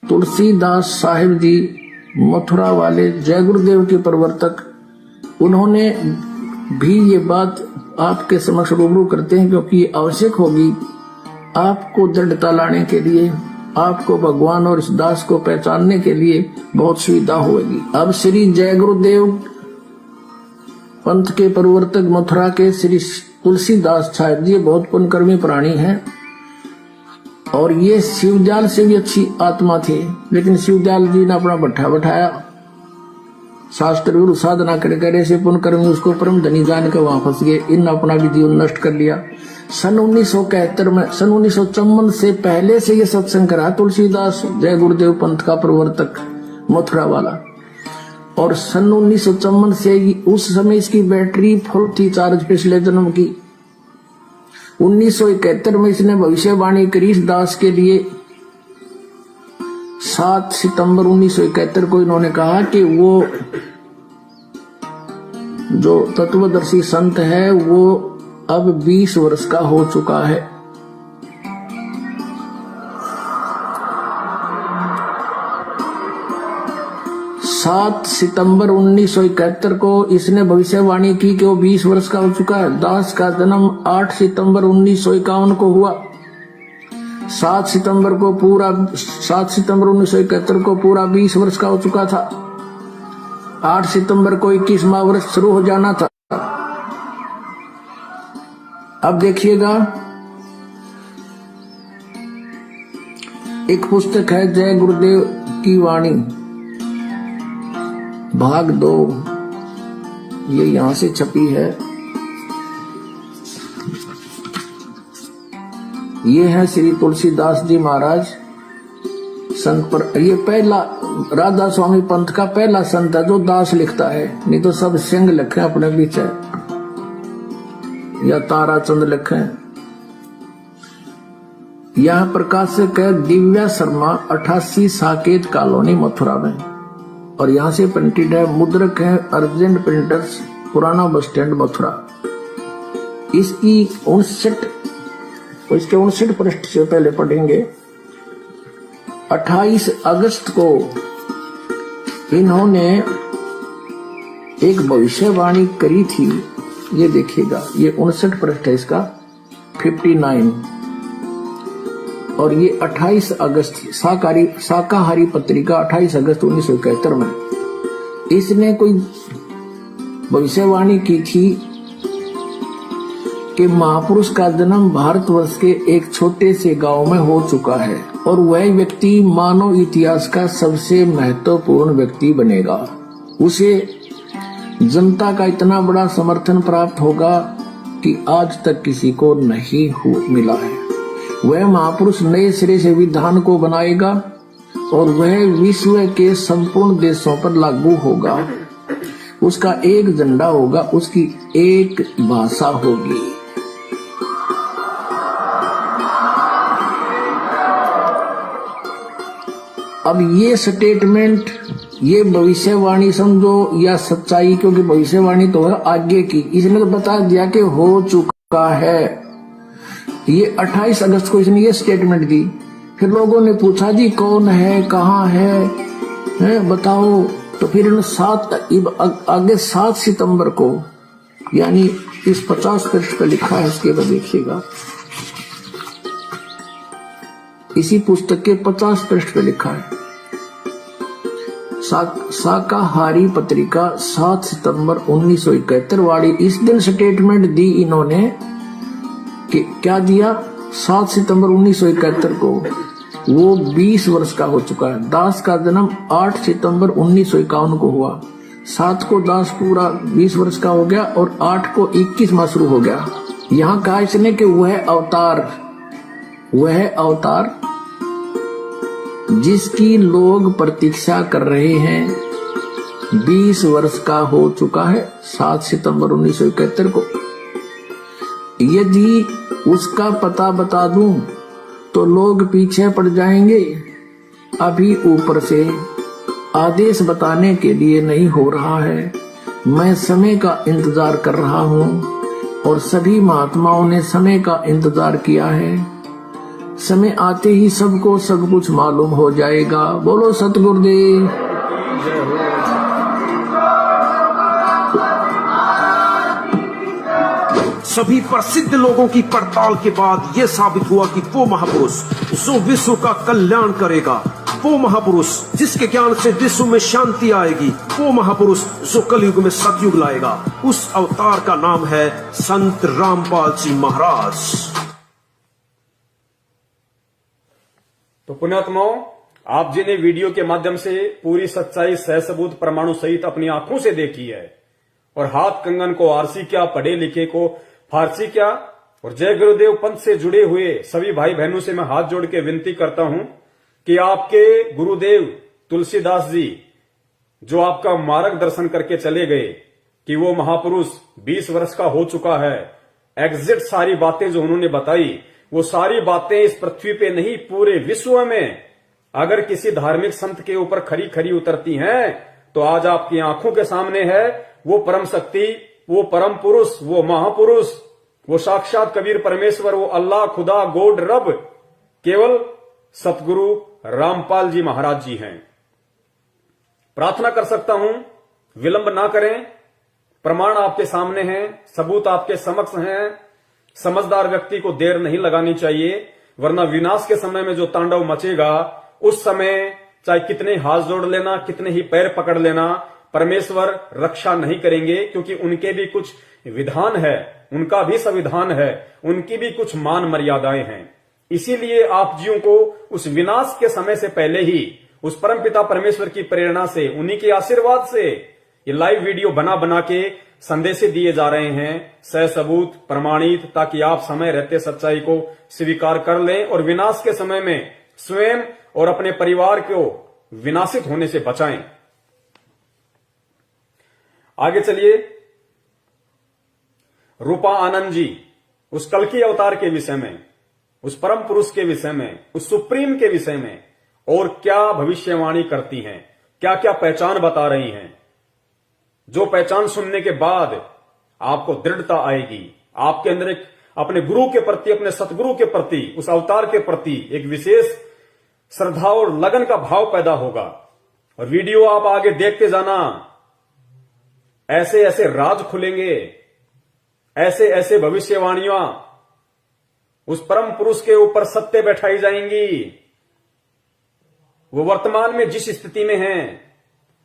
तुलसीदास साहिब जी मथुरा वाले जय गुरुदेव के प्रवर्तक, उन्होंने भी ये बात आपके समक्ष रूबरू करते हैं, क्योंकि ये आवश्यक होगी आपको दृढ़ता लाने के लिए, आपको भगवान और इस दास को पहचानने के लिए बहुत सुविधा होगी। अब श्री जय गुरुदेव पंथ के प्रवर्तक मथुरा के श्री तुलसीदास साहिब जी बहुत पुण्यकर्मी प्राणी हैं और ये शिवजाल से भी अच्छी आत्मा थे, लेकिन शिवजाल जी ने अपना भट्ठा बैठाया, शास्त्र विरुद्ध साधना करे से पुण्यकर्मी उसको परम धनी जान के वहां फंस गए। इन अपना भी जीवन नष्ट कर लिया। सन 1971 में, सन 1954 से पहले से ये सत्संग करा तुलसीदास जय गुरुदेव पंथ का प्रवर्तक मथुरा वाला, और सन 1954 से उस समय इसकी बैटरी फुल थी चार्ज पिछले जन्म की। 1971 में इसने भविष्यवाणी करी इस दास के लिए। 7 सितंबर 1971 को इन्होंने कहा कि वो जो तत्वदर्शी संत है वो अब 20 वर्ष का हो चुका है। सात सितंबर 1971 को इसने भविष्यवाणी की कि वो 20 वर्ष का हो चुका है। दास का जन्म 8 सितंबर 1951 को हुआ। 7 सितंबर 1971 को पूरा 20 वर्ष का हो चुका था। 8 सितंबर को 21वां वर्ष शुरू हो जाना था। अब देखिएगा, एक पुस्तक है जय गुरुदेव की वाणी भाग 2, ये यहां से छपी है। ये है श्री तुलसीदास जी महाराज संत पर। ये पहला राधा स्वामी पंथ का पहला संत है जो दास लिखता है, नहीं तो सब सिंह लिखे अपने बीच है या ताराचंद लिखे। यह प्रकाशक है दिव्या शर्मा 88 साकेत कॉलोनी मथुरा में, और यहां से प्रिंटेड है। मुद्रक है अर्जेंट प्रिंटर्स पुराना बस स्टैंड मथुरा। इसकी 59 पृष्ठ से पहले पढ़ेंगे। 28 अगस्त को इन्होंने एक भविष्यवाणी करी थी, ये देखिएगा, ये 59 पृष्ठ है इसका, 59, और ये 28 अगस्त शाकाहारी पत्रिका 28 अगस्त 1971 में इसने कोई भविष्यवाणी की थी कि महापुरुष का जन्म भारतवर्ष के एक छोटे से गांव में हो चुका है और वह व्यक्ति मानव इतिहास का सबसे महत्वपूर्ण व्यक्ति बनेगा। उसे जनता का इतना बड़ा समर्थन प्राप्त होगा कि आज तक किसी को नहीं मिला है। वह महापुरुष नए सिरे से विधान को बनाएगा और वह विश्व के संपूर्ण देशों पर लागू होगा। उसका एक झंडा होगा, उसकी एक भाषा होगी। अब ये स्टेटमेंट, ये भविष्यवाणी समझो या सच्चाई, क्योंकि भविष्यवाणी तो है आगे की, इसने तो बता दिया कि हो चुका है। ये 28 अगस्त को इसने ये स्टेटमेंट दी। फिर लोगों ने पूछा जी कौन है, कहाँ है बताओ। तो फिर आगे 7 सितंबर को, यानी इस 50 पृष्ठ पर लिखा है, इसके बाद देखिएगा, इसी पुस्तक के 50 पृष्ठ पे लिखा है। शाकाहारी पत्रिका 7 सितंबर 1971 वाली, इस दिन स्टेटमेंट दी इन्होंने कि क्या दिया, 7 सितंबर 1971 को वो 20 वर्ष का हो चुका है। दास का जन्म 8 सितंबर 1951 को हुआ। 7 को दास पूरा 20 वर्ष का हो गया और 8 को 21 माह शुरू हो गया। यहाँ कहा इसने कि वह अवतार जिसकी लोग प्रतीक्षा कर रहे हैं 20 वर्ष का हो चुका है 7 सितंबर 1971 को। यदि उसका पता बता दूं तो लोग पीछे पड़ जाएंगे। अभी ऊपर से आदेश बताने के लिए नहीं हो रहा है। मैं समय का इंतजार कर रहा हूं और सभी महात्माओं ने समय का इंतजार किया है। समय आते ही सबको सब कुछ मालूम हो जाएगा। बोलो सतगुरुदेव। सभी प्रसिद्ध लोगों की पड़ताल के बाद यह साबित हुआ कि वो महापुरुष जो विश्व का कल्याण करेगा, वो महापुरुष जिसके ज्ञान से विश्व में शांति आएगी, वो महापुरुष जो कलयुग में सतयुग लाएगा, उस अवतार का नाम है संत रामपाल जी महाराज। तो पुण्यात्माओं, आप जिन्हें वीडियो के माध्यम से पूरी सच्चाई सहसबूत प्रमाणों सहित अपनी आंखों से देखी है, और हाथ कंगन को आरसी क्या, पढ़े लिखे को फारसी क्या, और जय गुरुदेव पंथ से जुड़े हुए सभी भाई बहनों से मैं हाथ जोड़ के विनती करता हूं कि आपके गुरुदेव तुलसीदास जी जो आपका मार्गदर्शन करके चले गए कि वो महापुरुष 20 वर्ष का हो चुका है, एग्जैक्ट सारी बातें जो उन्होंने बताई, वो सारी बातें इस पृथ्वी पे नहीं पूरे विश्व में अगर किसी धार्मिक संत के ऊपर खरी खरी उतरती हैं तो आज आपकी आंखों के सामने है वो परम शक्ति, वो परम पुरुष, वो महापुरुष, वो साक्षात कबीर परमेश्वर, वो अल्लाह, खुदा, गॉड, रब केवल सतगुरु रामपाल जी महाराज जी हैं। प्रार्थना कर सकता हूं, विलंब ना करें, प्रमाण आपके सामने हैं, सबूत आपके समक्ष हैं। समझदार व्यक्ति को देर नहीं लगानी चाहिए, वरना विनाश के समय में जो तांडव मचेगा उस समय चाहे कितने हाथ जोड़ लेना, कितने ही पैर पकड़ लेना, परमेश्वर रक्षा नहीं करेंगे, क्योंकि उनके भी कुछ विधान है, उनका भी संविधान है, उनकी भी कुछ मान मर्यादाएं हैं। इसीलिए आप जीवों को उस विनाश के समय से पहले ही उस परमपिता परमेश्वर की प्रेरणा से, उन्हीं के आशीर्वाद से ये लाइव वीडियो बना बना के संदेश दिए जा रहे हैं, सहसबूत प्रमाणित, ताकि आप समय रहते सच्चाई को स्वीकार कर लें और विनाश के समय में स्वयं और अपने परिवार को विनाशित होने से बचाएं। आगे चलिए, रूपा आनंद जी उस कल्कि अवतार के विषय में, उस परम पुरुष के विषय में, उस सुप्रीम के विषय में और क्या भविष्यवाणी करती हैं, क्या क्या पहचान बता रही हैं, जो पहचान सुनने के बाद आपको दृढ़ता आएगी, आपके अंदर एक अपने गुरु के प्रति, अपने सतगुरु के प्रति, उस अवतार के प्रति एक विशेष श्रद्धा और लगन का भाव पैदा होगा। और वीडियो आप आगे देखते जाना, ऐसे ऐसे राज खुलेंगे, ऐसे ऐसे भविष्यवाणियां उस परम पुरुष के ऊपर सत्य बैठाई जाएंगी। वो वर्तमान में जिस स्थिति में हैं,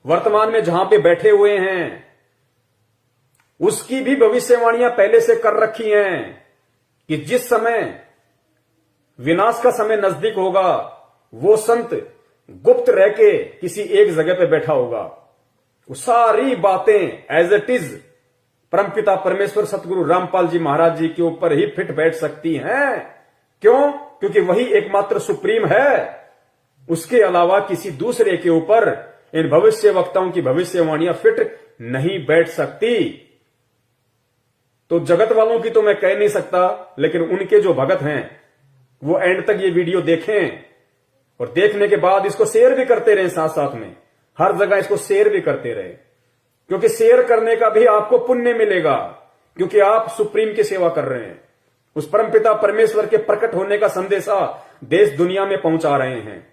वर्तमान में जहां पे बैठे हुए हैं, उसकी भी भविष्यवाणियां पहले से कर रखी हैं कि जिस समय विनाश का समय नजदीक होगा, वो संत गुप्त रह के किसी एक जगह पे बैठा होगा। वो सारी बातें एज इट इज परमपिता परमेश्वर सतगुरु रामपाल जी महाराज जी के ऊपर ही फिट बैठ सकती हैं। क्यों? क्योंकि वही एकमात्र सुप्रीम है, उसके अलावा किसी दूसरे के ऊपर इन भविष्य वक्ताओं की भविष्यवाणियां फिट नहीं बैठ सकती। तो जगत वालों की तो मैं कह नहीं सकता, लेकिन उनके जो भगत हैं वो एंड तक ये वीडियो देखें और देखने के बाद इसको शेयर भी करते रहें, साथ साथ में हर जगह इसको शेयर भी करते रहे, क्योंकि शेयर करने का भी आपको पुण्य मिलेगा, क्योंकि आप सुप्रीम की सेवा कर रहे हैं, उस परमपिता परमेश्वर के प्रकट होने का संदेशा देश दुनिया में पहुंचा रहे हैं।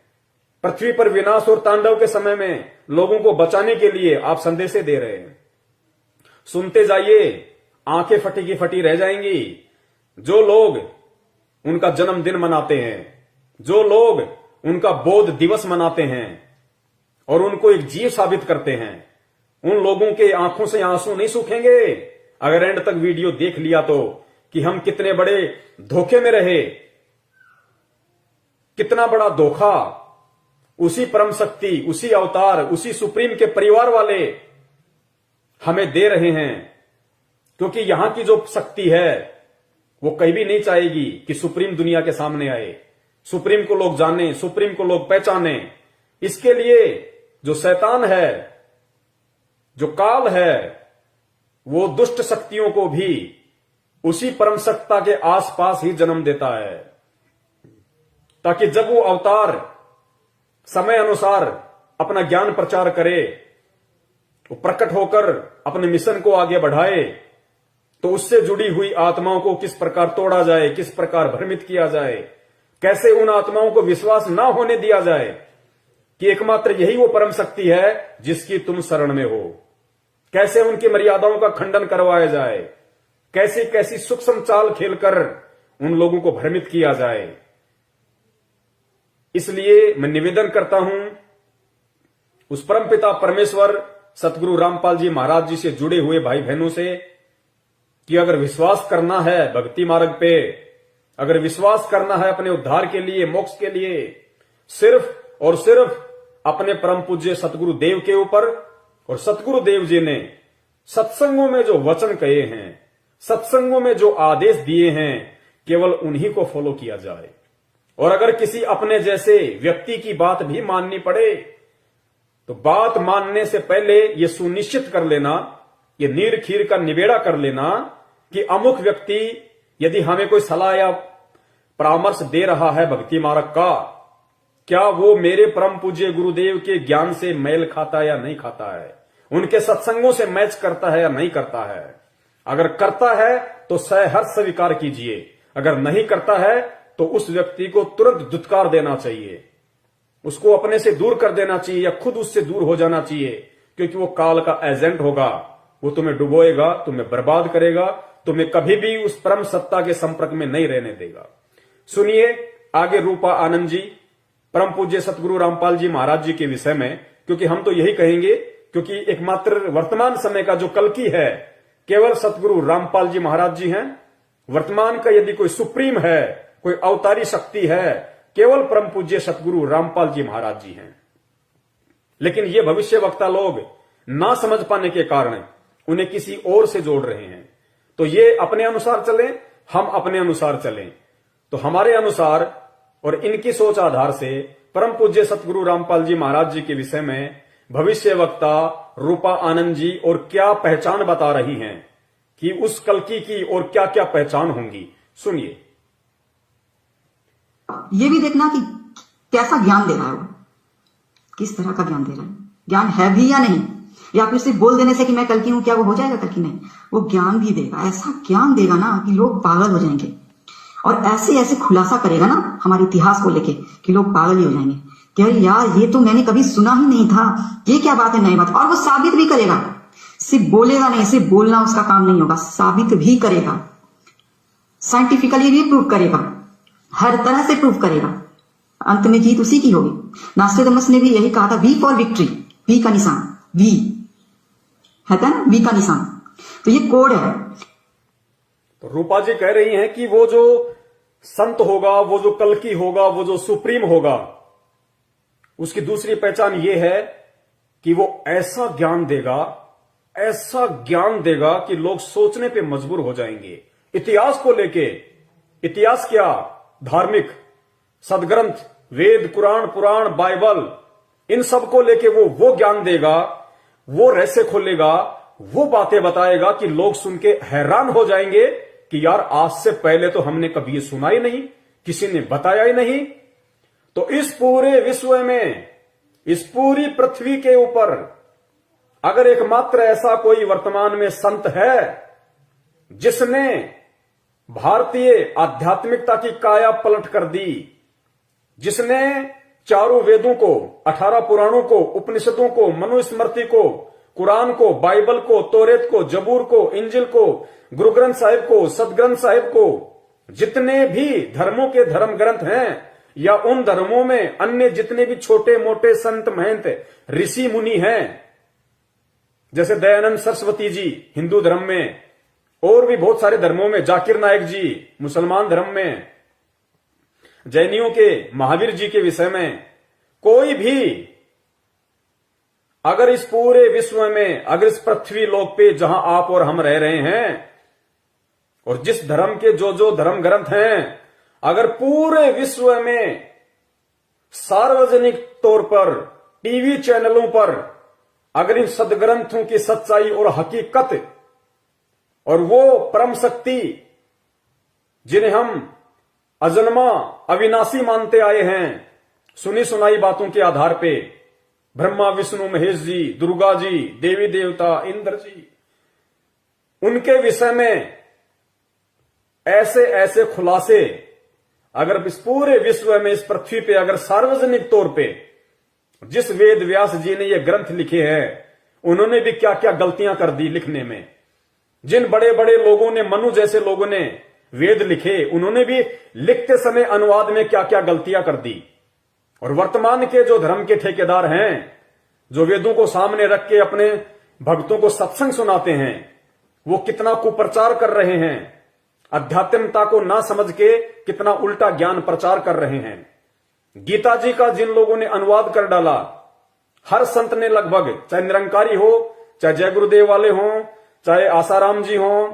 पृथ्वी पर विनाश और तांडव के समय में लोगों को बचाने के लिए आप संदेशे दे रहे हैं। सुनते जाइए, आंखें फटी की फटी रह जाएंगी। जो लोग उनका जन्मदिन मनाते हैं, जो लोग उनका बोध दिवस मनाते हैं और उनको एक जीव साबित करते हैं, उन लोगों के आंखों से आंसू नहीं सूखेंगे अगर एंड तक वीडियो देख लिया तो, कि हम कितने बड़े धोखे में रहे, कितना बड़ा धोखा उसी परम शक्ति, उसी अवतार, उसी सुप्रीम के परिवार वाले हमें दे रहे हैं। क्योंकि यहां की जो शक्ति है वो कहीं भी नहीं चाहेगी कि सुप्रीम दुनिया के सामने आए, सुप्रीम को लोग जाने, सुप्रीम को लोग पहचाने। इसके लिए जो शैतान है, जो काल है, वो दुष्ट शक्तियों को भी उसी परम सत्ता के आसपास ही जन्म देता है, ताकि जब वो अवतार समय अनुसार अपना ज्ञान प्रचार करे, वो प्रकट होकर अपने मिशन को आगे बढ़ाए, तो उससे जुड़ी हुई आत्माओं को किस प्रकार तोड़ा जाए, किस प्रकार भ्रमित किया जाए, कैसे उन आत्माओं को विश्वास ना होने दिया जाए कि एकमात्र यही वो परम शक्ति है जिसकी तुम शरण में हो। कैसे उनकी मर्यादाओं का खंडन करवाया जाए, कैसी कैसी सूक्ष्म चाल खेलकर उन लोगों को भ्रमित किया जाए। इसलिए मैं निवेदन करता हूं उस परमपिता परमेश्वर सतगुरु रामपाल जी महाराज जी से जुड़े हुए भाई बहनों से कि अगर विश्वास करना है भक्ति मार्ग पे, अगर विश्वास करना है अपने उद्धार के लिए, मोक्ष के लिए, सिर्फ और सिर्फ अपने परम पूज्य सतगुरु देव के ऊपर, और सतगुरु देव जी ने सत्संगों में जो वचन कहे हैं, सत्संगों में जो आदेश दिए हैं, केवल उन्हीं को फॉलो किया जाए। और अगर किसी अपने जैसे व्यक्ति की बात भी माननी पड़े तो बात मानने से पहले यह सुनिश्चित कर लेना, यह नीर खीर का निबेड़ा कर लेना कि अमुक व्यक्ति यदि हमें कोई सलाह या परामर्श दे रहा है भक्ति मार्ग का, क्या वो मेरे परम पूज्य गुरुदेव के ज्ञान से मेल खाता है या नहीं खाता है, उनके सत्संगों से मैच करता है या नहीं करता है। अगर करता है तो सहर्ष स्वीकार कीजिए, अगर नहीं करता है तो उस व्यक्ति को तुरंत धुतकार देना चाहिए, उसको अपने से दूर कर देना चाहिए या खुद उससे दूर हो जाना चाहिए, क्योंकि वो काल का एजेंट होगा। वो तुम्हें डुबोएगा, तुम्हें बर्बाद करेगा, तुम्हें कभी भी उस परम सत्ता के संपर्क में नहीं रहने देगा। सुनिए आगे रूपा आनंद जी परम पूज्य सतगुरु रामपाल जी महाराज जी के विषय में, क्योंकि हम तो यही कहेंगे, क्योंकि एकमात्र वर्तमान समय का जो कल्कि है केवल सतगुरु रामपाल जी महाराज जी हैं। वर्तमान का यदि कोई सुप्रीम है, कोई अवतारी शक्ति है, केवल परम पूज्य सतगुरु रामपाल जी महाराज जी हैं। लेकिन ये भविष्य वक्ता लोग ना समझ पाने के कारण उन्हें किसी और से जोड़ रहे हैं। तो ये अपने अनुसार चलें, हम अपने अनुसार चलें। तो हमारे अनुसार और इनकी सोच आधार से परम पूज्य सतगुरु रामपाल जी महाराज जी के विषय में भविष्य वक्ता रूपा आनंद जी और क्या पहचान बता रही हैं कि उस कल्कि की और क्या क्या पहचान होंगी। सुनिए। ये भी देखना कि कैसा ज्ञान दे रहा है वो, किस तरह का ज्ञान दे रहा है, ज्ञान है भी या नहीं, या फिर सिर्फ बोल देने से कि मैं कल्कि हूं, क्या वो हो जाएगा कल्कि? नहीं, वो ज्ञान भी देगा, ऐसा ज्ञान देगा ना कि लोग पागल हो जाएंगे। और ऐसे ऐसे खुलासा करेगा ना हमारे इतिहास को लेके कि लोग पागल ही हो जाएंगे कि अरे यार ये तो मैंने कभी सुना ही नहीं था, ये क्या बात है, नई बात। और वो साबित भी करेगा, सिर्फ बोलेगा नहीं, सिर्फ बोलना उसका काम नहीं होगा, साबित भी करेगा, साइंटिफिकली भी प्रूव करेगा, हर तरह से प्रूव करेगा। अंत में जीत उसी की होगी। नास्ट्रेडमस ने भी यही कहा था, वी फॉर विक्ट्री, वी का निशान, वी है ना, वी का निशान, तो ये कोड है। तो रूपा जी कह रही हैं कि वो जो संत होगा, वो जो कल्कि होगा, वो जो सुप्रीम होगा, उसकी दूसरी पहचान ये है कि वो ऐसा ज्ञान देगा, ऐसा ज्ञान देगा कि लोग सोचने पे मजबूर हो जाएंगे। इतिहास को लेके, इतिहास क्या, धार्मिक सदग्रंथ, वेद, कुरान, पुराण, बाइबल, इन सब को लेके वो ज्ञान देगा, वो रहस्य खोलेगा, वो बातें बताएगा कि लोग सुन के हैरान हो जाएंगे कि यार आज से पहले तो हमने कभी ये सुना ही नहीं, किसी ने बताया ही नहीं। तो इस पूरे विश्व में, इस पूरी पृथ्वी के ऊपर अगर एकमात्र ऐसा कोई वर्तमान में संत है जिसने भारतीय आध्यात्मिकता की काया पलट कर दी, जिसने चारों वेदों को, 18 पुराणों को, उपनिषदों को, मनुस्मृति को, कुरान को, बाइबल को, तौरेत को, जबूर को, इंजिल को, गुरु ग्रंथ साहिब को, सदग्रंथ साहिब को, जितने भी धर्मों के धर्म ग्रंथ हैं या उन धर्मों में अन्य जितने भी छोटे मोटे संत महंत ऋषि मुनि हैं, जैसे दयानंद सरस्वती जी हिंदू धर्म में, और भी बहुत सारे धर्मों में, जाकिर नायक जी मुसलमान धर्म में, जैनियों के महावीर जी के विषय में, कोई भी अगर इस पूरे विश्व में, अगर इस पृथ्वी लोक पे जहां आप और हम रह रहे हैं और जिस धर्म के जो जो धर्म ग्रंथ हैं, अगर पूरे विश्व में सार्वजनिक तौर पर टीवी चैनलों पर अगर इन सदग्रंथों की सच्चाई और हकीकत और वो परम शक्ति जिन्हें हम अजन्मा अविनाशी मानते आए हैं, सुनी सुनाई बातों के आधार पे, ब्रह्मा विष्णु महेश जी, दुर्गा जी, देवी देवता, इंद्र जी, उनके विषय में ऐसे ऐसे खुलासे अगर इस पूरे विश्व में, इस पृथ्वी पे अगर सार्वजनिक तौर पे जिस वेद व्यास जी ने ये ग्रंथ लिखे हैं, उन्होंने भी क्या क्या गलतियां कर दी लिखने में। जिन बड़े बड़े लोगों ने, मनु जैसे लोगों ने वेद लिखे, उन्होंने भी लिखते समय अनुवाद में क्या क्या गलतियां कर दी। और वर्तमान के जो धर्म के ठेकेदार हैं, जो वेदों को सामने रख के अपने भक्तों को सत्संग सुनाते हैं, वो कितना कुप्रचार कर रहे हैं। अध्यात्मता को ना समझ के कितना उल्टा ज्ञान प्रचार कर रहे हैं। गीता जी का जिन लोगों ने अनुवाद कर डाला, हर संत ने लगभग, चाहे निरंकारी हो, चाहे जय गुरुदेव वाले हों, चाहे आसाराम जी हों,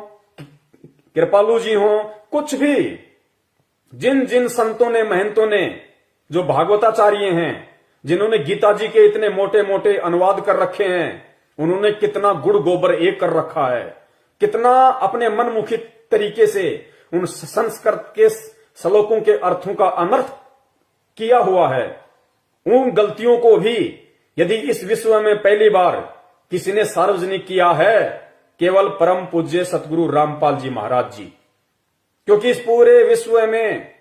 कृपालू जी हों, कुछ भी, जिन जिन संतों ने, महंतों ने, जो भागवताचार्य हैं, जिन्होंने गीता जी के इतने मोटे मोटे अनुवाद कर रखे हैं, उन्होंने कितना गुड़ गोबर एक कर रखा है, कितना अपने मनमुखी तरीके से उन संस्कृत के श्लोकों के अर्थों का अनर्थ किया हुआ है। उन गलतियों को भी यदि इस विश्व में पहली बार किसी ने सार्वजनिक किया है, केवल परम पूज्य सतगुरु रामपाल जी महाराज जी। क्योंकि इस पूरे विश्व में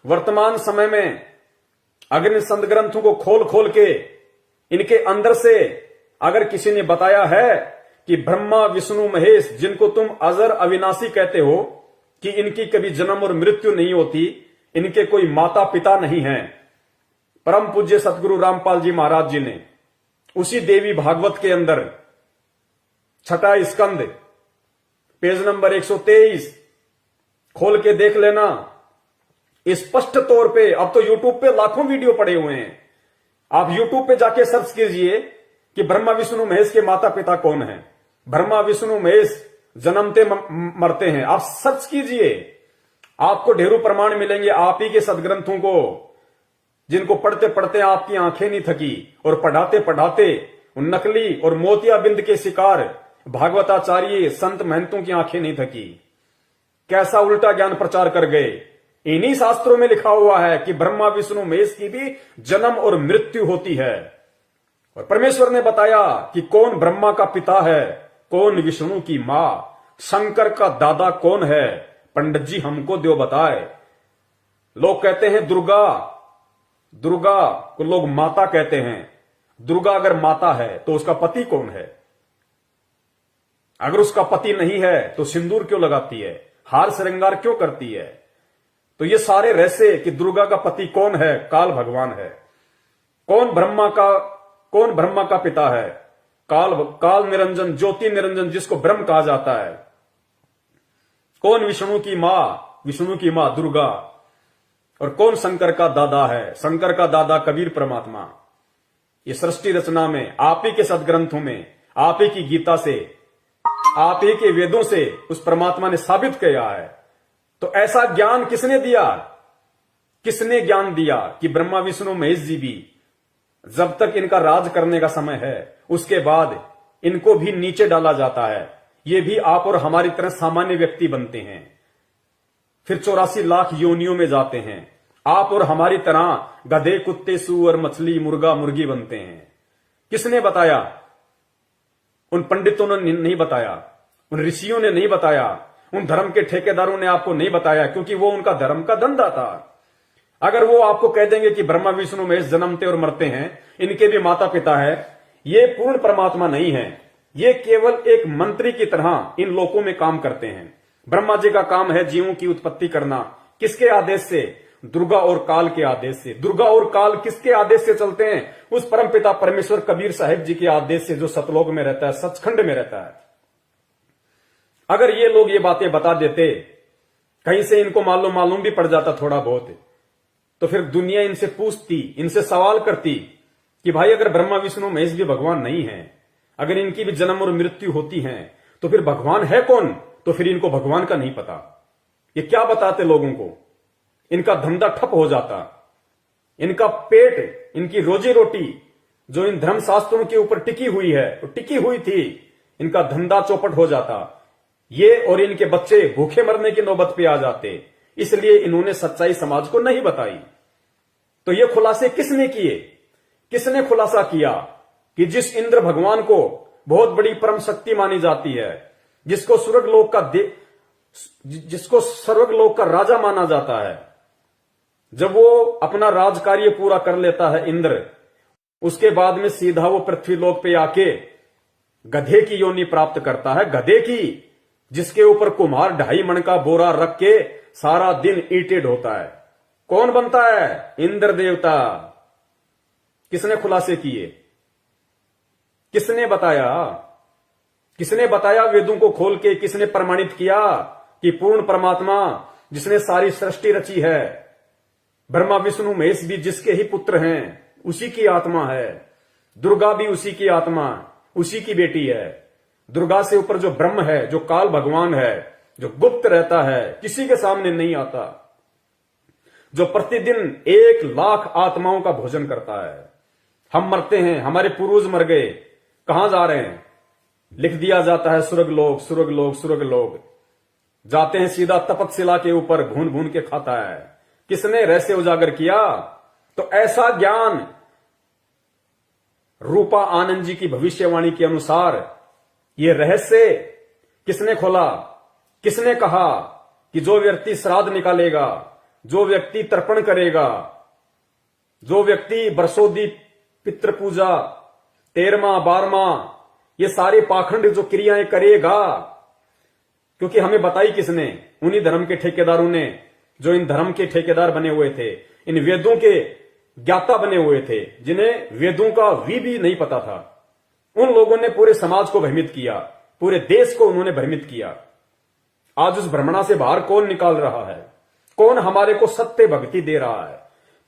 वर्तमान समय में अगर इन संत ग्रंथों को खोल खोल के इनके अंदर से अगर किसी ने बताया है कि ब्रह्मा विष्णु महेश, जिनको तुम अजर अविनाशी कहते हो, कि इनकी कभी जन्म और मृत्यु नहीं होती, इनके कोई माता पिता नहीं है, परम पूज्य सतगुरु रामपाल जी महाराज जी ने उसी देवी भागवत के अंदर 6वां स्कंद पेज नंबर 123 खोल के देख लेना। स्पष्ट तौर पे, अब तो यूट्यूब पे लाखों वीडियो पड़े हुए हैं, आप यूट्यूब पे जाके सर्च कीजिए कि ब्रह्मा विष्णु महेश के माता पिता कौन है। ब्रह्मा विष्णु महेश जन्मते मरते हैं, आप सर्च कीजिए, आपको ढेरों प्रमाण मिलेंगे। आप ही के सदग्रंथों को, जिनको पढ़ते पढ़ते आपकी आंखें नहीं थकी, और पढ़ाते पढ़ाते उन नकली और मोतियाबिंद के शिकार भागवताचार्य संत महंतों की आंखें नहीं थकी। कैसा उल्टा ज्ञान प्रचार कर गए। इन्हीं शास्त्रों में लिखा हुआ है कि ब्रह्मा विष्णु महेश की भी जन्म और मृत्यु होती है। और परमेश्वर ने बताया कि कौन ब्रह्मा का पिता है, कौन विष्णु की मां, शंकर का दादा कौन है, पंडित जी हमको दो बताए। लोग कहते हैं दुर्गा, दुर्गा को लोग माता कहते हैं। दुर्गा अगर माता है तो उसका पति कौन है? अगर उसका पति नहीं है तो सिंदूर क्यों लगाती है, हार श्रृंगार क्यों करती है? तो ये सारे रहस्य कि दुर्गा का पति कौन है, काल भगवान है। कौन ब्रह्मा का पिता है? काल निरंजन, ज्योति निरंजन, जिसको ब्रह्म कहा जाता है। कौन विष्णु की मां दुर्गा। और कौन शंकर का दादा है? शंकर का दादा कबीर परमात्मा। ये सृष्टि रचना में, आप ही के सदग्रंथों में, आप ही की गीता से, आप ही के वेदों से उस परमात्मा ने साबित किया है। तो ऐसा ज्ञान किसने दिया? किसने ज्ञान दिया कि ब्रह्मा विष्णु महेश जी भी, जब तक इनका राज करने का समय है, उसके बाद इनको भी नीचे डाला जाता है। ये भी आप और हमारी तरह सामान्य व्यक्ति बनते हैं, फिर 84 लाख योनियों में जाते हैं। आप और हमारी तरह गधे, कुत्ते, सूअर, मछली, मुर्गा, मुर्गी बनते हैं। किसने बताया? उन पंडितों ने नहीं बताया, उन ऋषियों ने नहीं बताया, उन धर्म के ठेकेदारों ने आपको नहीं बताया, क्योंकि वो उनका धर्म का धंधा था। अगर वो आपको कह देंगे कि ब्रह्मा विष्णु महेश जन्मते और मरते हैं, इनके भी माता पिता है, ये पूर्ण परमात्मा नहीं है। ये केवल एक मंत्री की तरह इन लोकों में काम करते हैं। ब्रह्मा जी का काम है जीवों की उत्पत्ति करना। किसके आदेश से? दुर्गा और काल के आदेश से। दुर्गा और काल किसके आदेश से चलते हैं? उस परमपिता परमेश्वर कबीर साहिब जी के आदेश से, जो सतलोक में रहता है, सचखंड में रहता है। अगर ये लोग ये बातें बता देते, कहीं से इनको मालूम भी पड़ जाता थोड़ा बहुत, तो फिर दुनिया इनसे पूछती, इनसे सवाल करती कि भाई अगर ब्रह्मा विष्णु महेश भी भगवान नहीं है, अगर इनकी भी जन्म और मृत्यु होती है, तो फिर भगवान है कौन? तो फिर इनको भगवान का नहीं पता। ये क्या बताते लोगों को? इनका धंधा ठप हो जाता, इनका पेट, इनकी रोजी रोटी जो इन धर्मशास्त्रों के ऊपर टिकी हुई है, टिकी हुई थी, इनका धंधा चौपट हो जाता। ये और इनके बच्चे भूखे मरने की नौबत पे आ जाते। इसलिए इन्होंने सच्चाई समाज को नहीं बताई। तो ये खुलासे किसने किए? किसने खुलासा किया कि जिस इंद्र भगवान को बहुत बड़ी परम शक्ति मानी जाती है, जिसको स्वर्गलोक का राजा माना जाता है, जब वो अपना राजकार्य पूरा कर लेता है इंद्र, उसके बाद में सीधा वो पृथ्वीलोक पे आके गधे की योनि प्राप्त करता है, गधे की, जिसके ऊपर कुम्हार 2.5 मन का बोरा रख के सारा दिन ईंटें ढोता है। कौन बनता है? इंद्र देवता। किसने खुलासे किए? किसने बताया? किसने बताया वेदों को खोल के? किसने प्रमाणित किया कि पूर्ण परमात्मा जिसने सारी सृष्टि रची है, ब्रह्मा विष्णु महेश भी जिसके ही पुत्र हैं, उसी की आत्मा है। दुर्गा भी उसी की आत्मा, उसी की बेटी है। दुर्गा से ऊपर जो ब्रह्म है, जो काल भगवान है, जो गुप्त रहता है, किसी के सामने नहीं आता, जो प्रतिदिन 1 लाख आत्माओं का भोजन करता है। हम मरते हैं, हमारे पूर्वज मर गए, कहां जा रहे हैं? लिख दिया जाता है स्वर्गलोक, स्वर्गलोक, स्वर्गलोक। जाते हैं सीधा तपतशिला के ऊपर, भून भून के खाता है। किसने रहस्य उजागर किया? तो ऐसा ज्ञान रूपा आनंद जी की भविष्यवाणी के अनुसार ये रहस्य किसने खोला? किसने कहा कि जो व्यक्ति श्राद्ध निकालेगा, जो व्यक्ति तर्पण करेगा, जो व्यक्ति बरसोदी पितृ पूजा, 13वां 12वां ये सारे पाखंड जो क्रियाएं करेगा, क्योंकि हमें बताई किसने? उन्हीं धर्म के ठेकेदारों ने, जो इन धर्म के ठेकेदार बने हुए थे, इन वेदों के ज्ञाता बने हुए थे, जिन्हें वेदों का भी नहीं पता था। उन लोगों ने पूरे समाज को भ्रमित किया, पूरे देश को उन्होंने भ्रमित किया। आज उस भ्रमणा से बाहर कौन निकाल रहा है? कौन हमारे को सत्य भक्ति दे रहा है?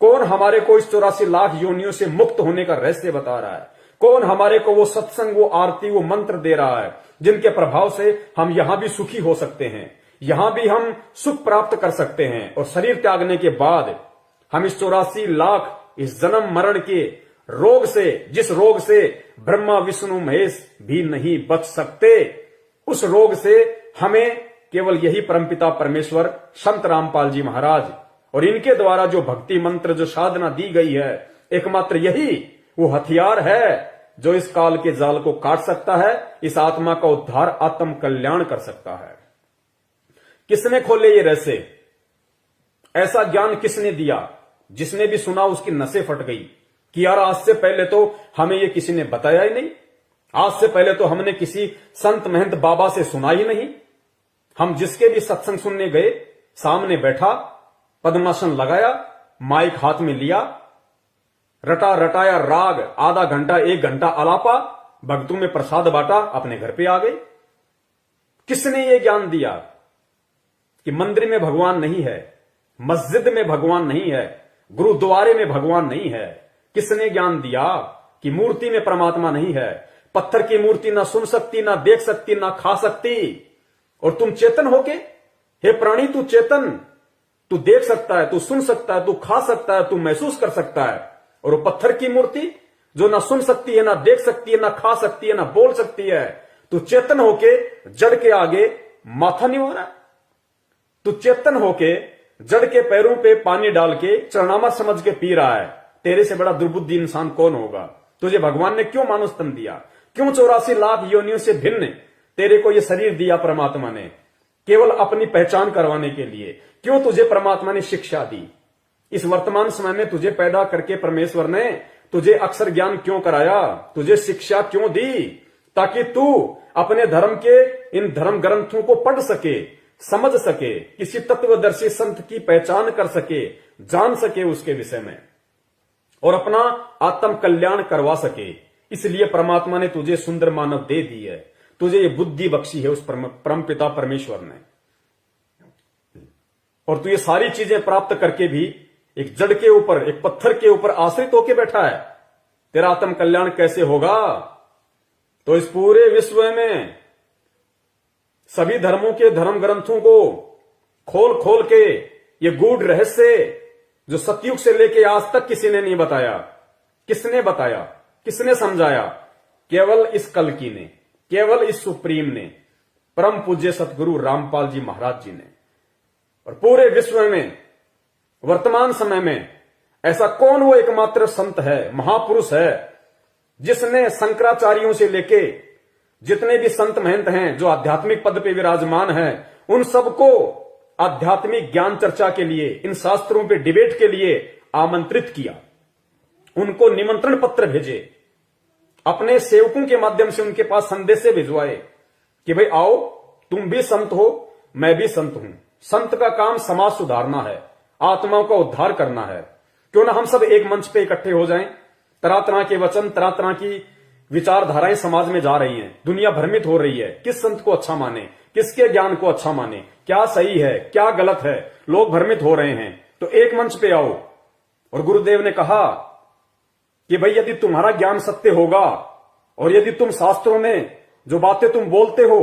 कौन हमारे को इस 84 लाख योनियों से मुक्त होने का रहस्य बता रहा है? कौन हमारे को वो सत्संग, वो आरती, वो मंत्र दे रहा है, जिनके प्रभाव से हम यहां भी सुखी हो सकते हैं, यहां भी हम सुख प्राप्त कर सकते हैं, और शरीर त्यागने के बाद हम इस 84 लाख इस जन्म मरण के रोग से, जिस रोग से ब्रह्मा विष्णु महेश भी नहीं बच सकते, उस रोग से हमें केवल यही परमपिता परमेश्वर संत रामपाल जी महाराज और इनके द्वारा जो भक्ति मंत्र, जो साधना दी गई है, एकमात्र यही वो हथियार है जो इस काल के जाल को काट सकता है, इस आत्मा का उद्धार, आत्म कल्याण कर सकता है। किसने खोले ये रहस्य? ऐसा ज्ञान किसने दिया? जिसने भी सुना उसकी नसें फट गई कि यार आज से पहले तो हमें ये किसी ने बताया ही नहीं, आज से पहले तो हमने किसी संत महंत बाबा से सुना ही नहीं। हम जिसके भी सत्संग सुनने गए, सामने बैठा, पद्मासन लगाया, माइक हाथ में लिया, रटा रटाया राग, आधा घंटा 1 घंटा आलापा, भक्तों में प्रसाद बांटा, अपने घर पे आ गए। किसने ये ज्ञान दिया कि मंदिर में भगवान नहीं है, मस्जिद में भगवान नहीं है, गुरुद्वारे में भगवान नहीं है? किसने ज्ञान दिया कि मूर्ति में परमात्मा नहीं है? पत्थर की मूर्ति ना सुन सकती, ना देख सकती, ना खा सकती, और तुम चेतन होके, हे प्राणी तू चेतन, तू देख सकता है, तू सुन सकता है, तू खा सकता है, तू महसूस कर सकता है, और वो पत्थर की मूर्ति जो ना सुन सकती है, ना देख सकती है, ना खा सकती है, ना बोल सकती है, तू चेतन होके जड़ के आगे माथा नहीं हो रहा? तू चेतन होके जड़ के पैरों पे पानी डाल के चरणामा समझ के पी रहा है। तेरे से बड़ा दुर्बुद्धि इंसान कौन होगा? तुझे भगवान ने क्यों मानुष तन दिया? क्यों 84 लाख योनियों से भिन्न तेरे को ये शरीर दिया परमात्मा ने? केवल अपनी पहचान करवाने के लिए। क्यों तुझे परमात्मा ने शिक्षा दी? इस वर्तमान समय में तुझे पैदा करके परमेश्वर ने तुझे अक्षर ज्ञान क्यों कराया? तुझे शिक्षा क्यों दी? ताकि तू अपने धर्म के इन धर्म ग्रंथों को पढ़ सके, समझ सके, किसी तत्वदर्शी संत की पहचान कर सके, जान सके उसके विषय में, और अपना आत्म कल्याण करवा सके। इसलिए परमात्मा ने तुझे सुंदर मानव दे दी है, तुझे ये बुद्धि बख्शी है उस परमपिता परमेश्वर ने। और तू ये सारी चीजें प्राप्त करके भी एक जड़ के ऊपर, एक पत्थर के ऊपर आश्रित होकर बैठा है। तेरा आत्म कल्याण कैसे होगा? तो इस पूरे विश्व में सभी धर्मों के धर्म ग्रंथों को खोल खोल के ये गूढ़ रहस्य जो सतयुग से लेके आज तक किसी ने नहीं बताया, किसने बताया, किसने समझाया? केवल इस कल्कि ने, केवल इस सुप्रीम ने, परम पूज्य सतगुरु रामपाल जी महाराज जी ने। और पूरे विश्व में वर्तमान समय में ऐसा कौन वो एकमात्र संत है, महापुरुष है, जिसने शंकराचार्यों से लेके जितने भी संत महंत हैं जो आध्यात्मिक पद पे विराजमान हैं, उन सबको आध्यात्मिक ज्ञान चर्चा के लिए, इन शास्त्रों पे डिबेट के लिए आमंत्रित किया, उनको निमंत्रण पत्र भेजे, अपने सेवकों के माध्यम से उनके पास संदेशे भिजवाए कि भाई आओ, तुम भी संत हो, मैं भी संत हूं। संत का काम समाज सुधारना है, आत्माओं का उद्धार करना है। क्यों ना हम सब एक मंच पे इकट्ठे हो जाएं। तरह तरह के वचन, तरह तरह की विचारधाराएं समाज में जा रही हैं, दुनिया भ्रमित हो रही है, किस संत को अच्छा माने, किसके ज्ञान को अच्छा माने, क्या सही है क्या गलत है, लोग भ्रमित हो रहे हैं। तो एक मंच पे आओ। और गुरुदेव ने कहा कि भाई यदि तुम्हारा ज्ञान सत्य होगा और यदि तुम शास्त्रों में जो बातें तुम बोलते हो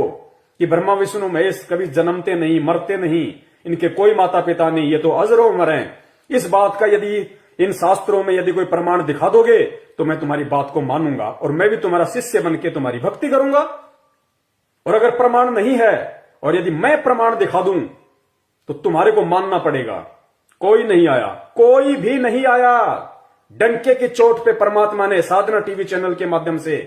कि ब्रह्मा विष्णु महेश कभी जन्मते नहीं, मरते नहीं, इनके कोई माता पिता नहीं, ये तो अजरो अमर हैं, इस बात का यदि इन शास्त्रों में यदि कोई प्रमाण दिखा दोगे तो मैं तुम्हारी बात को मानूंगा और मैं भी तुम्हारा शिष्य बन के तुम्हारी भक्ति करूंगा। और अगर प्रमाण नहीं है और यदि मैं प्रमाण दिखा दूं तो तुम्हारे को मानना पड़ेगा। कोई नहीं आया, कोई भी नहीं आया। डंके की चोट पे परमात्मा ने साधना टीवी चैनल के माध्यम से,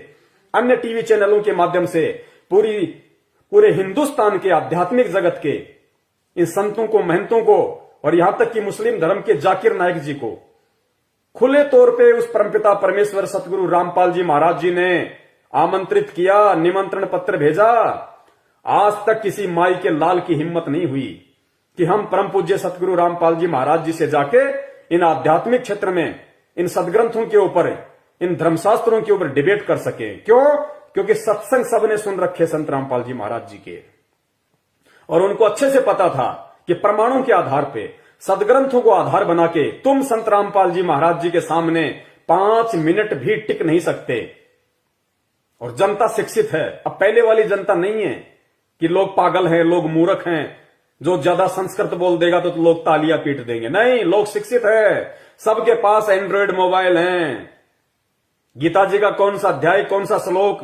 अन्य टीवी चैनलों के माध्यम से पूरे हिंदुस्तान के आध्यात्मिक जगत के इन संतों को, महंतों को और यहां तक कि मुस्लिम धर्म के जाकिर नायक जी को खुले तौर पे उस परमपिता परमेश्वर सतगुरु रामपाल जी महाराज जी ने आमंत्रित किया, निमंत्रण पत्र भेजा। आज तक किसी माई के लाल की हिम्मत नहीं हुई कि हम परम पूज्य सतगुरु रामपाल जी महाराज जी से जाके इन आध्यात्मिक क्षेत्र में, इन सदग्रंथों के ऊपर, इन धर्मशास्त्रों के ऊपर डिबेट कर सके। क्यों? क्योंकि सत्संग सबने सुन रखे संत रामपाल जी महाराज जी के, और उनको अच्छे से पता था कि प्रमाणों के आधार पे, सदग्रंथों को आधार बना के तुम संत रामपाल जी महाराज जी के सामने 5 मिनट भी टिक नहीं सकते। और जनता शिक्षित है, अब पहले वाली जनता नहीं है कि लोग पागल हैं, लोग मूर्ख हैं, जो ज्यादा संस्कृत बोल देगा तो लोग तालियां पीट देंगे। नहीं, लोग शिक्षित है, सबके पास एंड्रॉयड मोबाइल हैं। गीता जी का कौन सा अध्याय, कौन सा श्लोक,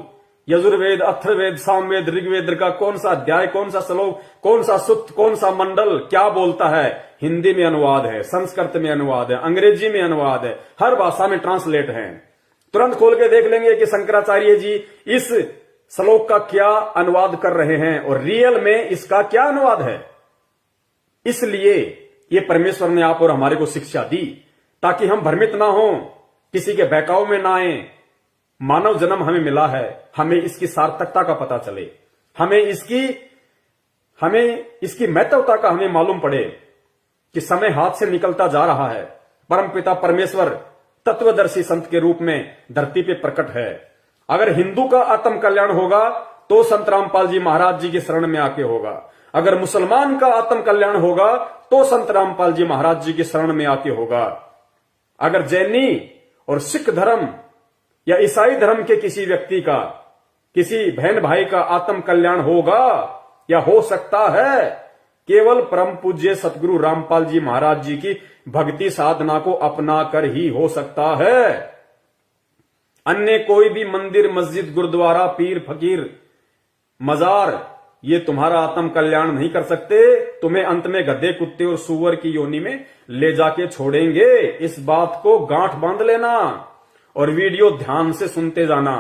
यजुर्वेद, अथर्ववेद, सामवेद, ऋग्वेद का कौन सा अध्याय, कौन सा श्लोक, कौन सा सूक्त, कौन सा मंडल क्या बोलता है, हिंदी में अनुवाद है, संस्कृत में अनुवाद है, अंग्रेजी में अनुवाद है, हर भाषा में ट्रांसलेट है। तुरंत खोल के देख लेंगे कि शंकराचार्य जी इस श्लोक का क्या अनुवाद कर रहे हैं और रियल में इसका क्या अनुवाद है। इसलिए ये परमेश्वर ने आप और हमारे को शिक्षा दी ताकि हम भ्रमित ना हो, किसी के बहकाव में ना आए। मानव जन्म हमें मिला है, हमें इसकी सार्थकता का पता चले, हमें इसकी महत्वता का हमें मालूम पड़े कि समय हाथ से निकलता जा रहा है। परमपिता परमेश्वर तत्वदर्शी संत के रूप में धरती पे प्रकट है। अगर हिंदू का आत्म कल्याण होगा तो संत रामपाल जी महाराज जी की शरण में आके होगा। अगर मुसलमान का आत्म कल्याण होगा तो संत रामपाल जी महाराज जी की शरण में आके होगा। अगर जैनी और सिख धर्म या ईसाई धर्म के किसी व्यक्ति का, किसी बहन भाई का आत्म कल्याण होगा या हो सकता है, केवल परम पूज्य सतगुरु रामपाल जी महाराज जी की भक्ति साधना को अपना कर ही हो सकता है। अन्य कोई भी मंदिर, मस्जिद, गुरुद्वारा, पीर, फकीर, मजार ये तुम्हारा आत्म कल्याण नहीं कर सकते। तुम्हें अंत में गधे, कुत्ते और सूअर की योनि में ले जाके छोड़ेंगे। इस बात को गांठ बांध लेना और वीडियो ध्यान से सुनते जाना।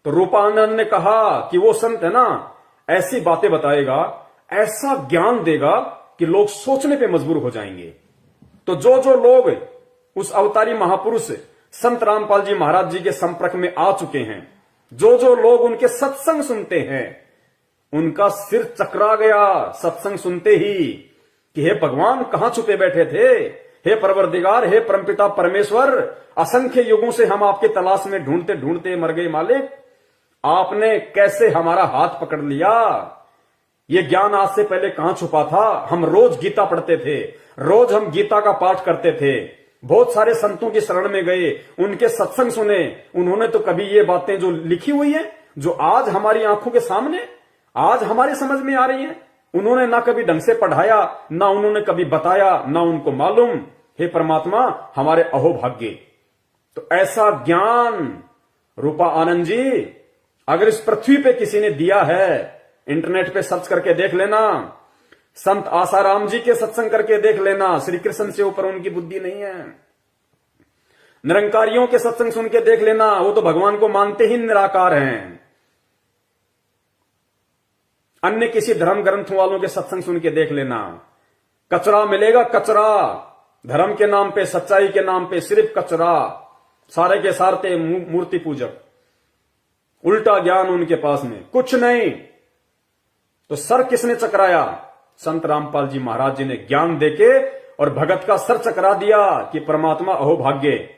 तो रूपानंद ने कहा कि वो संत है ना, ऐसी बातें बताएगा, ऐसा ज्ञान देगा कि लोग सोचने पे मजबूर हो जाएंगे। तो जो लोग उस अवतारी महापुरुष संत रामपाल जी महाराज जी के संपर्क में आ चुके हैं, जो लोग उनके सत्संग सुनते हैं, उनका सिर चकरा गया सत्संग सुनते ही कि हे भगवान, कहां छुपे बैठे थे, हे परवरदिगार, हे परमपिता परमेश्वर, असंख्य युगों से हम आपके तलाश में ढूंढते ढूंढते मर गए मालिक, आपने कैसे हमारा हाथ पकड़ लिया। ये ज्ञान आज से पहले कहां छुपा था। हम रोज गीता पढ़ते थे, रोज हम गीता का पाठ करते थे, बहुत सारे संतों की शरण में गए, उनके सत्संग सुने। उन्होंने तो कभी ये बातें जो लिखी हुई है, जो आज हमारी आंखों के सामने, आज हमारे समझ में आ रही हैं, उन्होंने ना कभी ढंग से पढ़ाया, ना उन्होंने कभी बताया, ना उनको मालूम। हे परमात्मा, हमारे अहोभाग्य। तो ऐसा ज्ञान रूपा आनंद जी अगर इस पृथ्वी पे किसी ने दिया है, इंटरनेट पे सर्च करके देख लेना, संत आसाराम जी के सत्संग करके देख लेना, श्री कृष्ण से ऊपर उनकी बुद्धि नहीं है। निरंकारियों के सत्संग सुन के देख लेना, वो तो भगवान को मानते ही निराकार हैं। अन्य किसी धर्म ग्रंथ वालों के सत्संग सुन के देख लेना, कचरा मिलेगा, कचरा। धर्म के नाम पे, सच्चाई के नाम पे सिर्फ कचरा। सारे के सारे मूर्ति पूजक, उल्टा ज्ञान उनके पास में कुछ नहीं। तो सर किसने चकराया? संत रामपाल जी महाराज जी ने ज्ञान देके और भगत का सर चकरा दिया कि परमात्मा अहोभाग्य,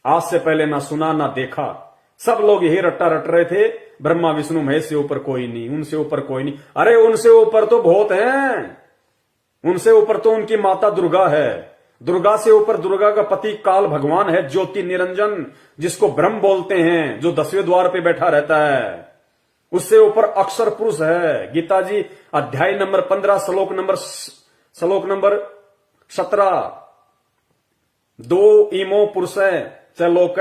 आज से पहले ना सुना ना देखा। सब लोग यही रट्टा रट रहे थे, ब्रह्मा विष्णु महेश से ऊपर कोई नहीं, उनसे ऊपर कोई नहीं। अरे उनसे ऊपर तो बहुत हैं, उनसे ऊपर तो उनकी माता दुर्गा है। दुर्गा से ऊपर दुर्गा का पति काल भगवान है, ज्योति निरंजन, जिसको ब्रह्म बोलते हैं, जो 10वें द्वार पे बैठा रहता है। उससे ऊपर अक्षर पुरुष है। गीता जी अध्याय नंबर 15 श्लोक नंबर 17, 2 इमो पुरुष च लोक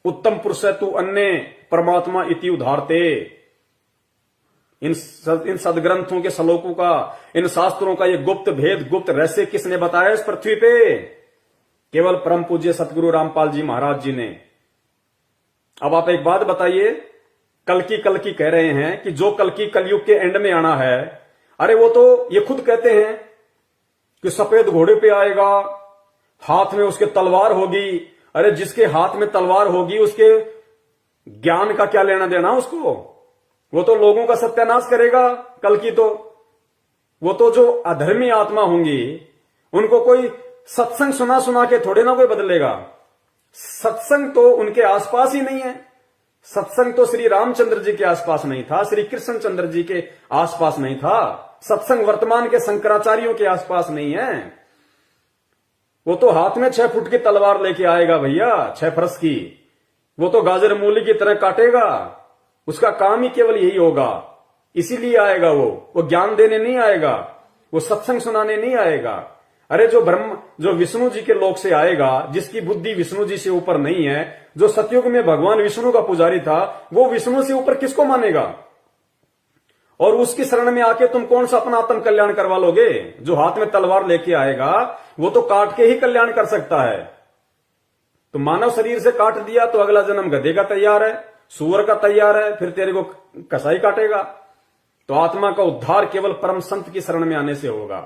उत्तम पुरुष तू अन्य परमात्मा इति उधारते। इन सदग्रंथों के श्लोकों का, इन शास्त्रों का ये गुप्त भेद, गुप्त रहस्य किसने बताया इस पृथ्वी पे? केवल परम पूज्य सतगुरु रामपाल जी महाराज जी ने। अब आप एक बात बताइए, कल्कि कह रहे हैं कि जो कल्कि कलयुग के एंड में आना है, अरे वो तो ये खुद कहते हैं कि सफेद घोड़े पे आएगा, हाथ में उसके तलवार होगी। अरे जिसके हाथ में तलवार होगी उसके ज्ञान का क्या लेना देना उसको? वो तो लोगों का सत्यानाश करेगा कल्कि तो। वो तो जो अधर्मी आत्मा होंगी उनको कोई सत्संग सुना के थोड़े ना कोई बदलेगा। सत्संग तो उनके आसपास ही नहीं है। सत्संग तो श्री रामचंद्र जी के आसपास नहीं था, श्री कृष्ण चंद्र जी के आसपास नहीं था। सत्संग वर्तमान के शंकराचार्यों के आसपास नहीं है। वो तो हाथ में 6 फुट की तलवार लेके आएगा भैया, 6 फरस की। वो तो गाजर मूली की तरह काटेगा। उसका काम ही केवल यही होगा, इसीलिए आएगा। वो ज्ञान देने नहीं आएगा, वो सत्संग सुनाने नहीं आएगा। अरे जो विष्णु जी के लोक से आएगा, जिसकी बुद्धि विष्णु जी से ऊपर नहीं है, जो सतयुग में भगवान विष्णु का पुजारी था, वो विष्णु से ऊपर किसको मानेगा? और उसकी शरण में आके तुम कौन सा अपना आत्म कल्याण करवा लोगे? जो हाथ में तलवार लेके आएगा वो तो काट के ही कल्याण कर सकता है। तो मानव शरीर से काट दिया तो अगला जन्म गधे का तैयार है, सूअर का तैयार है, फिर तेरे को कसाई काटेगा। तो आत्मा का उद्धार केवल परम संत की शरण में आने से होगा।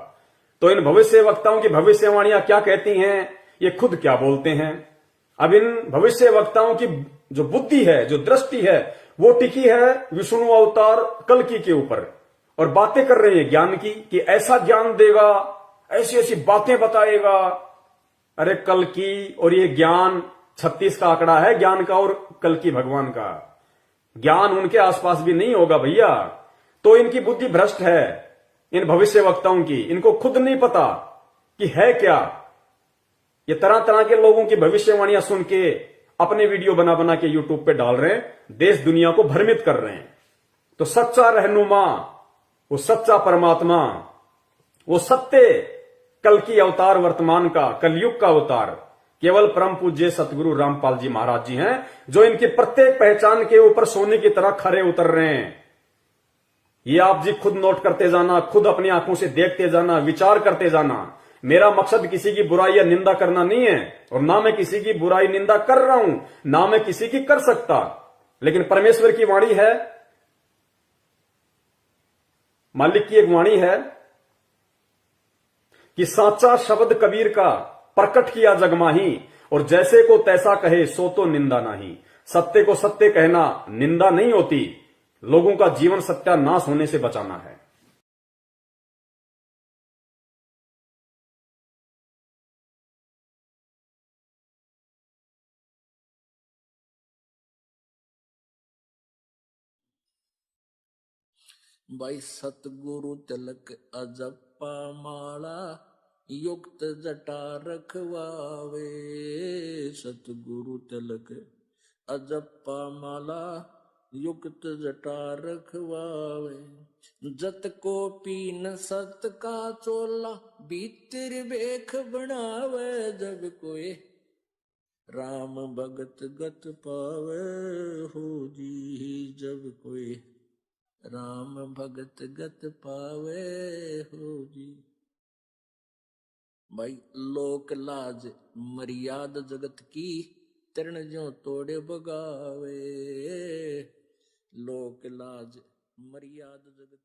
तो इन भविष्य वक्ताओं की भविष्यवाणियां क्या कहती हैं, ये खुद क्या बोलते हैं? अब इन भविष्य वक्ताओं की जो बुद्धि है, जो दृष्टि है, वो टिकी है विष्णु अवतार कल्कि के ऊपर, और बातें कर रहे हैं ज्ञान की कि ऐसा ज्ञान देगा, ऐसी ऐसी बातें बताएगा। अरे कल्कि और ये ज्ञान 36 का आंकड़ा है ज्ञान का, और कल्कि भगवान का ज्ञान उनके आसपास भी नहीं होगा भैया। तो इनकी बुद्धि भ्रष्ट है इन भविष्य वक्ताओं की। इनको खुद नहीं पता कि है क्या। ये तरह तरह के लोगों की भविष्यवाणियां सुन के अपने वीडियो बना बना के यूट्यूब पे डाल रहे हैं, देश दुनिया को भ्रमित कर रहे हैं। तो सच्चा रहनुमा, वो सच्चा परमात्मा, वो सत्य कल्कि अवतार वर्तमान का, कलयुग का अवतार केवल परम पूज्य सतगुरु रामपाल जी महाराज जी हैं, जो इनकी प्रत्येक पहचान के ऊपर सोने की तरह खरे उतर रहे हैं। ये आप जी खुद नोट करते जाना, खुद अपनी आंखों से देखते जाना, विचार करते जाना। मेरा मकसद किसी की बुराई या निंदा करना नहीं है, और ना मैं किसी की बुराई निंदा कर रहा हूं, ना मैं किसी की कर सकता। लेकिन परमेश्वर की वाणी है, मालिक की एक वाणी है कि साचा शब्द कबीर का प्रकट किया जगमाही, और जैसे को तैसा कहे सो तो निंदा नहीं। सत्य को सत्य कहना निंदा नहीं होती, लोगों का जीवन सत्यानाश होने से बचाना है। भाई सतगुरु तिलक अजप्पा माला, युक्त जटा रखवावे। सतगुरु तिलक अजप्पा माला, युक्त जटा रखवावे। जत को पीन सत का चोला, भीतर बेख बनावे। जब कोई राम भगत गत पावे हो जी, जब कोई राम भगत गत पावे हो जी। भाई लोक लाज मर्याद जगत की, तरण जो तोड़े बगावे। लोक लाज मर्याद जगत